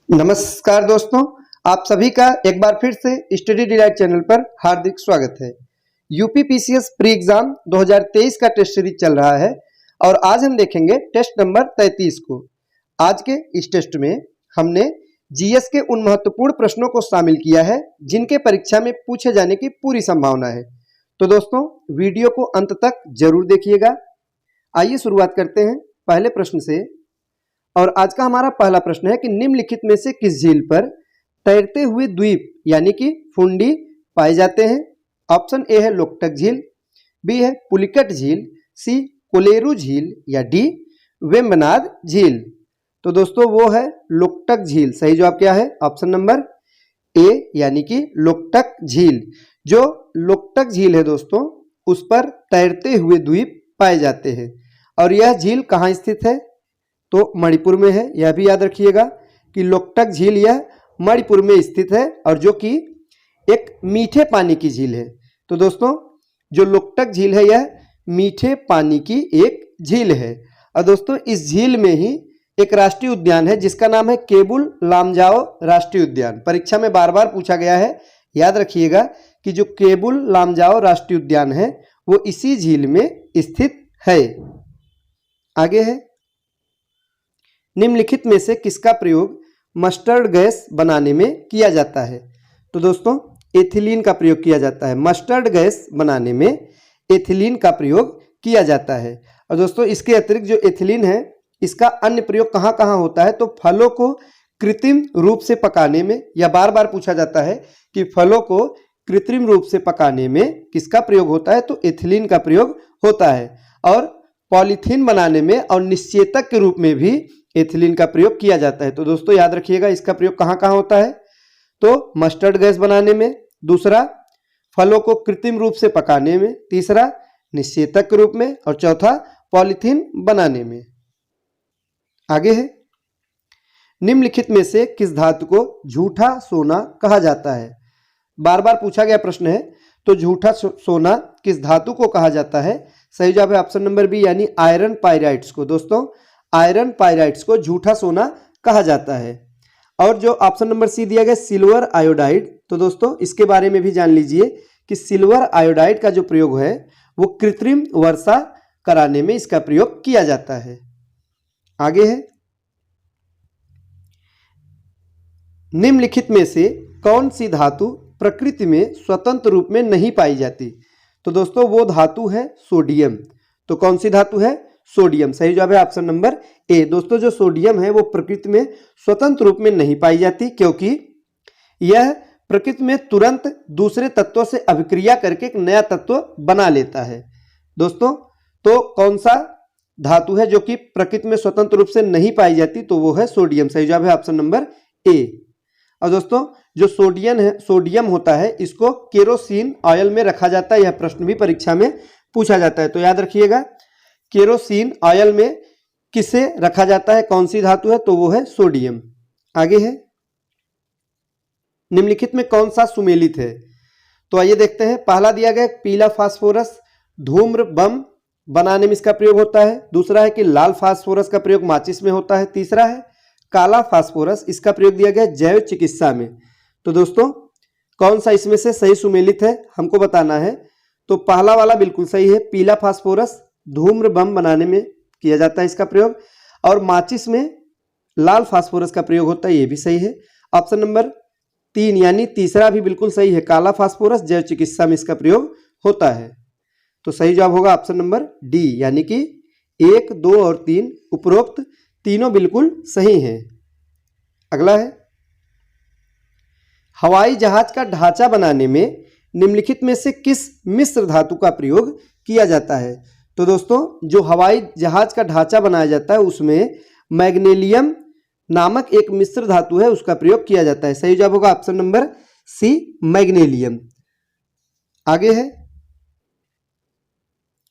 नमस्कार दोस्तों, आप सभी का एक बार फिर से स्टडी डिलाइट चैनल पर हार्दिक स्वागत है। यूपी पीसीएस प्री एग्जाम 2023 का टेस्ट सीरीज चल रहा है और आज हम देखेंगे टेस्ट नंबर 33 को। आज के इस टेस्ट में हमने जीएस के उन महत्वपूर्ण प्रश्नों को शामिल किया है जिनके परीक्षा में पूछे जाने की पूरी संभावना है। तो दोस्तों, वीडियो को अंत तक जरूर देखिएगा। आइए शुरुआत करते हैं पहले प्रश्न से। और आज का हमारा पहला प्रश्न है कि निम्नलिखित में से किस झील पर तैरते हुए द्वीप यानी कि फुंडी पाए जाते हैं। ऑप्शन ए है लोकटक झील, बी है पुलिकट झील, सी कोलेरू झील या डी वेम्बनाड झील। तो दोस्तों वो है लोकटक झील। सही जवाब क्या है? ऑप्शन नंबर ए यानी कि लोकटक झील। जो लोकटक झील है दोस्तों, उस पर तैरते हुए द्वीप पाए जाते हैं। और यह झील कहाँ स्थित है? तो मणिपुर में है। यह भी याद रखिएगा कि लोकटक झील यह मणिपुर में स्थित है और जो कि एक मीठे पानी की झील है। तो दोस्तों, जो लोकटक झील है यह मीठे पानी की एक झील है। और दोस्तों, इस झील में ही एक राष्ट्रीय उद्यान है जिसका नाम है केबुल लामजाओ राष्ट्रीय उद्यान। परीक्षा में बार बार पूछा गया है, याद रखिएगा कि जो केबुल लामजाओ राष्ट्रीय उद्यान है वो इसी झील में स्थित है। आगे है, निम्नलिखित में से किसका प्रयोग मस्टर्ड गैस बनाने में किया जाता है? तो दोस्तों, एथिलीन का प्रयोग किया जाता है। मस्टर्ड गैस बनाने में एथिलीन का प्रयोग किया जाता है। और दोस्तों, इसके अतिरिक्त जो एथिलीन है इसका अन्य प्रयोग कहाँ कहाँ होता है? तो फलों को कृत्रिम रूप से पकाने में, या बार बार पूछा जाता है कि फलों को कृत्रिम रूप से पकाने में किसका प्रयोग होता है? तो एथिलीन का प्रयोग होता है। और पॉलीथीन बनाने में और निश्चेतक के रूप में भी एथिलीन का प्रयोग किया जाता है। तो दोस्तों याद रखिएगा इसका प्रयोग कहाँ कहाँ होता है? तो मस्टर्ड गैस बनाने में, दूसरा फलों को कृत्रिम रूप से पकाने में, तीसरा निश्चेतक के रूप में और चौथा पॉलीथीन बनाने में। आगे है, निम्नलिखित में से किस धातु को झूठा सोना कहा जाता है? बार बार पूछा गया प्रश्न है। तो झूठा सोना किस धातु को कहा जाता है? सही जवाब है ऑप्शन नंबर बी यानी आयरन पाइराइट्स को। दोस्तों, आयरन पाइराइट्स को झूठा सोना कहा जाता है। और जो ऑप्शन नंबर सी दिया गया सिल्वर आयोडाइड, तो दोस्तों इसके बारे में भी जान लीजिए कि सिल्वर आयोडाइड का जो प्रयोग है वो कृत्रिम वर्षा कराने में इसका प्रयोग किया जाता है। आगे है, निम्नलिखित में से कौन सी धातु प्रकृति में स्वतंत्र रूप में नहीं पाई जाती? तो दोस्तों वो धातु है सोडियम। तो कौन सी धातु है? सोडियम। सही जवाब है ऑप्शन नंबर ए। दोस्तों, जो सोडियम है वो प्रकृति में स्वतंत्र रूप में नहीं पाई जाती क्योंकि यह प्रकृति में तुरंत दूसरे तत्वों से अभिक्रिया करके एक नया तत्व बना लेता है। दोस्तों, तो कौन सा धातु है जो कि प्रकृति में स्वतंत्र रूप से नहीं पाई जाती? तो वो है सोडियम। सही जवाब है ऑप्शन नंबर ए। और दोस्तों, जो सोडियम होता है इसको केरोसिन ऑयल में रखा जाता है। यह प्रश्न भी परीक्षा में पूछा जाता है। तो याद रखिएगा केरोसिन ऑयल में किसे रखा जाता है, कौन सी धातु है? तो वो है सोडियम। आगे है, निम्नलिखित में कौन सा सुमेलित है? तो आइए देखते हैं। पहला दिया गया पीला फास्फोरस धूम्र बम बनाने में इसका प्रयोग होता है। दूसरा है कि लाल फास्फोरस का प्रयोग माचिस में होता है। तीसरा है काला फास्फोरस, इसका प्रयोग दिया गया जैव चिकित्सा में। तो दोस्तों, कौन सा इसमें से सही सुमेलित है हमको बताना है। तो पहला वाला बिल्कुल सही है, पीला फास्फोरस धूम्र बम बनाने में किया जाता है इसका प्रयोग। और माचिस में लाल फास्फोरस का प्रयोग होता है, ये भी सही है। ऑप्शन नंबर 3 यानी तीसरा भी बिल्कुल सही है, काला फास्फोरस जैव चिकित्सा में इसका प्रयोग होता है। तो सही जवाब होगा ऑप्शन नंबर डी यानी कि 1, 2 और 3 उपरोक्त तीनों बिल्कुल सही हैं। अगला है, हवाई जहाज का ढांचा बनाने में निम्नलिखित में से किस मिश्र धातु का प्रयोग किया जाता है? तो दोस्तों, जो हवाई जहाज का ढांचा बनाया जाता है उसमें मैग्नीशियम नामक एक मिश्र धातु है उसका प्रयोग किया जाता है। सही जवाब होगा ऑप्शन नंबर सी मैग्नीशियम। आगे है,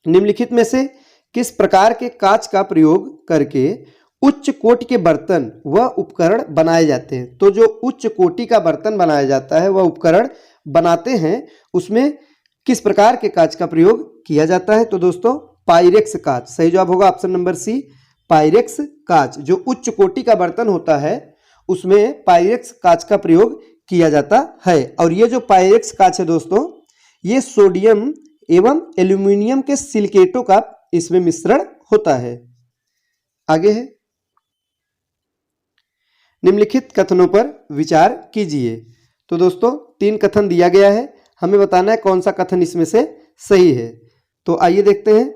निम्नलिखित में से किस प्रकार के कांच का प्रयोग करके उच्च कोटि के बर्तन व उपकरण बनाए जाते हैं? तो जो उच्च कोटि का बर्तन बनाया जाता है वह उपकरण बनाते हैं उसमें किस प्रकार के कांच का प्रयोग किया जाता है? तो दोस्तों पाइरेक्स कांच। सही जवाब होगा ऑप्शन नंबर सी पाइरेक्स कांच। जो उच्च कोटि का बर्तन होता है उसमें पायरेक्स कांच का प्रयोग किया जाता है। और ये जो पायरेक्स कांच है दोस्तों, ये सोडियम एवं एल्यूमिनियम के सिलिकेटों का इसमें मिश्रण होता है। आगे है, निम्नलिखित कथनों पर विचार कीजिए। तो दोस्तों 3 कथन दिया गया है, हमें बताना है कौन सा कथन इसमें से सही है। तो आइए देखते हैं।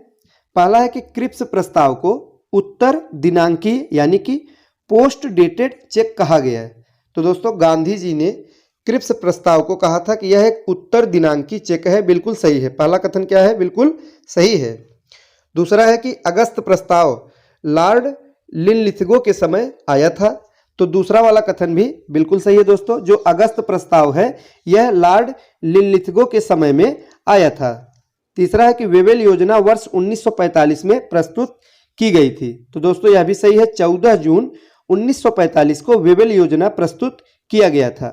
पहला है कि क्रिप्स प्रस्ताव को उत्तर दिनांकीय यानी कि पोस्ट डेटेड चेक कहा गया है। तो दोस्तों गांधी जी ने क्रिप्स प्रस्ताव को कहा था कि यह एक उत्तर दिनांकीय चेक है, बिल्कुल सही है। पहला कथन क्या है, बिल्कुल सही है। दूसरा है कि अगस्त प्रस्ताव लॉर्ड लिनलिथगो के समय आया था। तो दूसरा वाला कथन भी बिल्कुल सही है दोस्तों। जो अगस्त प्रस्ताव है यह लॉर्ड लिनलिथगो के समय में आया था। तीसरा है कि वेवेल योजना वर्ष 1945 में प्रस्तुत की गई थी। तो दोस्तों यह भी सही है, 14 जून 1945 को वेवेल योजना प्रस्तुत किया गया था।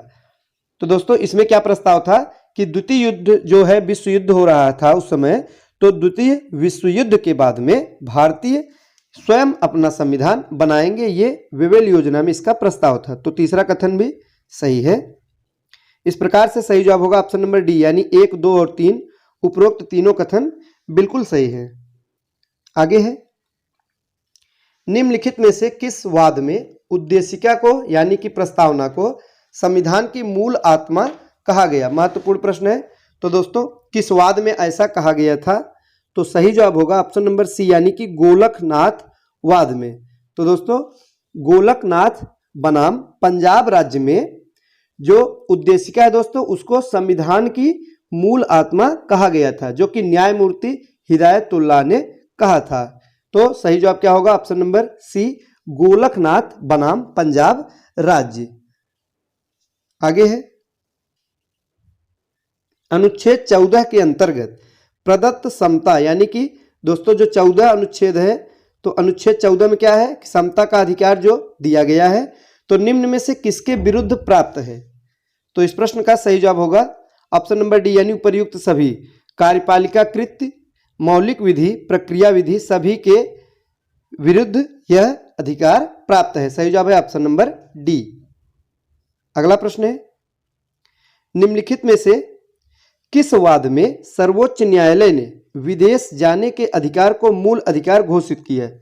तो दोस्तों इसमें क्या प्रस्ताव था कि द्वितीय युद्ध जो है, विश्व युद्ध हो रहा था उस समय, तो द्वितीय विश्व युद्ध के बाद में भारतीय स्वयं अपना संविधान बनाएंगे, ये वेवेल योजना में इसका प्रस्ताव था। तो तीसरा कथन भी सही है। इस प्रकार से सही जवाब होगा ऑप्शन नंबर डी, यानी 1, 2 और 3 उपरोक्त तीनों कथन बिल्कुल सही है। आगे है, निम्नलिखित में से किस वाद में उद्देशिका को यानी कि प्रस्तावना को संविधान की मूल आत्मा कहा गया? महत्वपूर्ण प्रश्न है। तो दोस्तों किस वाद में ऐसा कहा गया था? तो सही जवाब होगा ऑप्शन नंबर सी, यानी कि गोलकनाथ वाद में। तो दोस्तों गोलकनाथ बनाम पंजाब राज्य में जो उद्देशिका है दोस्तों, उसको संविधान की मूल आत्मा कहा गया था, जो कि न्यायमूर्ति हिदायतुल्लाह ने कहा था। तो सही जवाब क्या होगा? ऑप्शन नंबर सी, गोलकनाथ बनाम पंजाब राज्य। आगे है, अनुच्छेद 14 के अंतर्गत प्रदत्त समता, यानी कि दोस्तों जो 14 अनुच्छेद है, तो अनुच्छेद 14 में क्या है कि समता का अधिकार जो दिया गया है, तो निम्न में से किसके विरुद्ध प्राप्त है? तो इस प्रश्न का सही जवाब होगा ऑप्शन नंबर डी, यानी उपर्युक्त सभी कार्यपालिका कृत्य, मौलिक विधि, प्रक्रिया विधि सभी के विरुद्ध यह अधिकार प्राप्त है। सही जवाब है ऑप्शन नंबर डी। अगला प्रश्न है, निम्नलिखित में से किस वाद में सर्वोच्च न्यायालय ने विदेश जाने के अधिकार को मूल अधिकार घोषित किया है?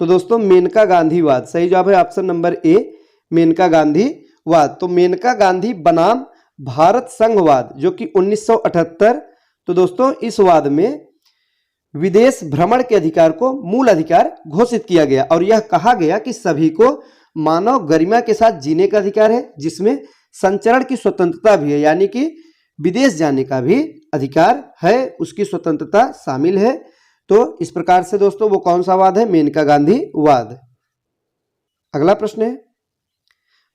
तो दोस्तों मेनका गांधी वाद। सही जवाब है option number A, Menaka Gandhi वाद। तो मेनका गांधी बनाम भारत संघवाद जो कि 1978, तो दोस्तों इस वाद में विदेश भ्रमण के अधिकार को मूल अधिकार घोषित किया गया और यह कहा गया कि सभी को मानव गरिमा के साथ जीने का अधिकार है, जिसमें संचरण की स्वतंत्रता भी है, यानी कि विदेश जाने का भी अधिकार है, उसकी स्वतंत्रता शामिल है। तो इस प्रकार से दोस्तों वो कौन सा वाद है? मेनका गांधी वाद। अगला प्रश्न है,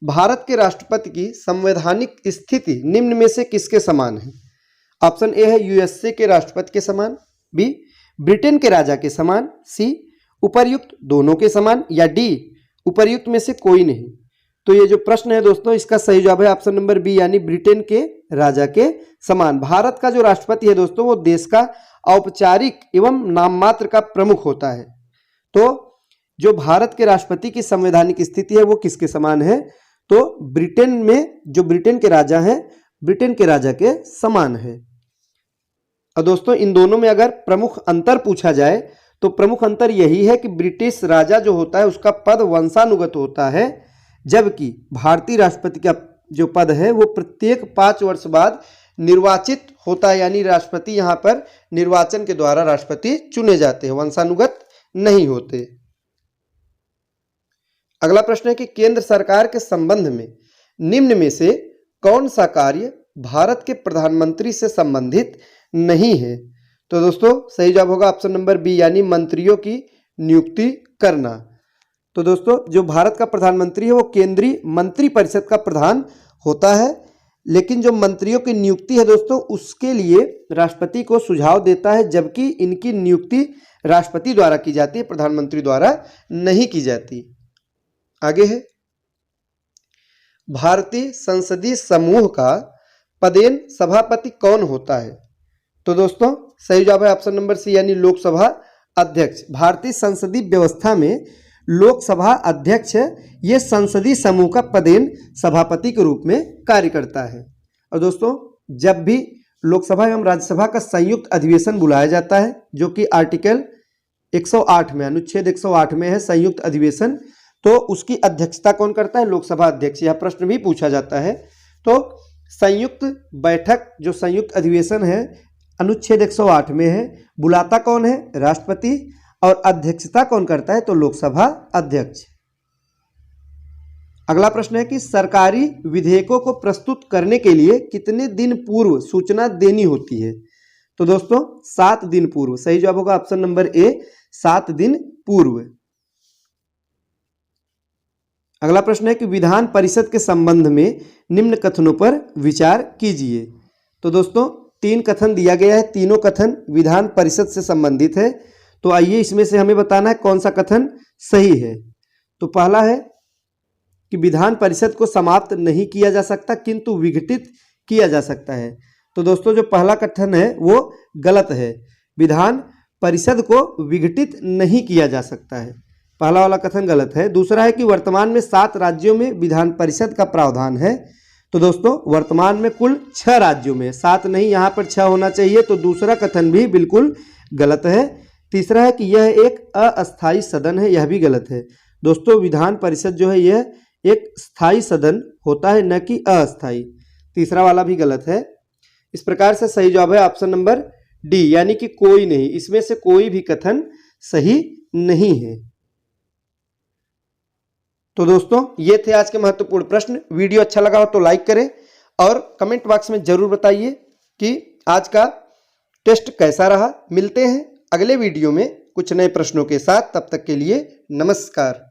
भारत के राष्ट्रपति की संवैधानिक स्थिति निम्न में से किसके समान है? ऑप्शन ए है यूएसए के राष्ट्रपति के समान, बी ब्रिटेन के राजा के समान, सी उपर्युक्त दोनों के समान, या डी उपर्युक्त में से कोई नहीं। तो ये जो प्रश्न है दोस्तों, इसका सही जवाब है ऑप्शन नंबर बी, यानी ब्रिटेन के राजा के समान। भारत का जो राष्ट्रपति है दोस्तों, वो देश का औपचारिक एवं नाम मात्र का प्रमुख होता है। तो जो भारत के राष्ट्रपति की संवैधानिक स्थिति है वो किसके समान है? तो ब्रिटेन में जो ब्रिटेन के राजा हैं, ब्रिटेन के राजा के समान है। और दोस्तों इन दोनों में अगर प्रमुख अंतर पूछा जाए तो प्रमुख अंतर यही है कि ब्रिटिश राजा जो होता है उसका पद वंशानुगत होता है, जबकि भारतीय राष्ट्रपति का जो पद है वो प्रत्येक 5 वर्ष बाद निर्वाचित होता है, यानी राष्ट्रपति यहाँ पर निर्वाचन के द्वारा राष्ट्रपति चुने जाते हैं, वंशानुगत नहीं होते। अगला प्रश्न है कि केंद्र सरकार के संबंध में निम्न में से कौन सा कार्य भारत के प्रधानमंत्री से संबंधित नहीं है? तो दोस्तों सही जवाब होगा ऑप्शन नंबर बी, यानी मंत्रियों की नियुक्ति करना। तो दोस्तों जो भारत का प्रधानमंत्री है वो केंद्रीय मंत्री परिषद का प्रधान होता है, लेकिन जो मंत्रियों की नियुक्ति है दोस्तों उसके लिए राष्ट्रपति को सुझाव देता है, जबकि इनकी नियुक्ति राष्ट्रपति द्वारा की जाती है, प्रधानमंत्री द्वारा नहीं की जाती। आगे है, भारतीय संसदीय समूह का पदेन सभापति कौन होता है? तो दोस्तों सही जवाब है ऑप्शन नंबर सी, यानी लोकसभा अध्यक्ष। भारतीय संसदीय व्यवस्था में लोकसभा अध्यक्ष ये संसदीय समूह का पदेन सभापति के रूप में कार्य करता है। और दोस्तों, जब भी लोकसभा एवं राज्यसभा का संयुक्त अधिवेशन बुलाया जाता है, जो कि आर्टिकल 108 में, अनुच्छेद 108 में है संयुक्त अधिवेशन, तो उसकी अध्यक्षता कौन करता है? लोकसभा अध्यक्ष। यह प्रश्न भी पूछा जाता है। तो संयुक्त बैठक, जो संयुक्त अधिवेशन है, अनुच्छेद 108 में है। बुलाता कौन है? राष्ट्रपति। और अध्यक्षता कौन करता है? तो लोकसभा अध्यक्ष। अगला प्रश्न है कि सरकारी विधेयकों को प्रस्तुत करने के लिए कितने दिन पूर्व सूचना देनी होती है? तो दोस्तों 7 दिन पूर्व। सही जवाब होगा ऑप्शन नंबर ए, 7 दिन पूर्व। अगला प्रश्न है कि विधान परिषद के संबंध में निम्न कथनों पर विचार कीजिए। तो दोस्तों 3 कथन दिया गया है, तीनों कथन विधान परिषद से संबंधित है। तो आइए इसमें से हमें बताना है कौन सा कथन सही है। तो पहला है कि विधान परिषद को समाप्त नहीं किया जा सकता किंतु विघटित किया जा सकता है। तो दोस्तों जो पहला कथन है वो गलत है। विधान परिषद को विघटित नहीं किया जा सकता है, पहला वाला कथन गलत है। दूसरा है कि वर्तमान में 7 राज्यों में विधान परिषद का प्रावधान है। तो दोस्तों वर्तमान में कुल 6 राज्यों में, 7 नहीं, यहाँ पर 6 होना चाहिए। तो दूसरा कथन भी बिल्कुल गलत है। तीसरा है कि यह एक अस्थायी सदन है, यह भी गलत है। दोस्तों विधान परिषद जो है यह एक स्थायी सदन होता है, न कि अस्थायी। तीसरा वाला भी गलत है। इस प्रकार से सही जवाब है ऑप्शन नंबर डी, यानी कि कोई नहीं। इसमें से कोई भी कथन सही नहीं है। तो दोस्तों ये थे आज के महत्वपूर्ण प्रश्न। वीडियो अच्छा लगा हो तो लाइक करें और कमेंट बॉक्स में जरूर बताइए कि आज का टेस्ट कैसा रहा। मिलते हैं अगले वीडियो में कुछ नए प्रश्नों के साथ। तब तक के लिए नमस्कार।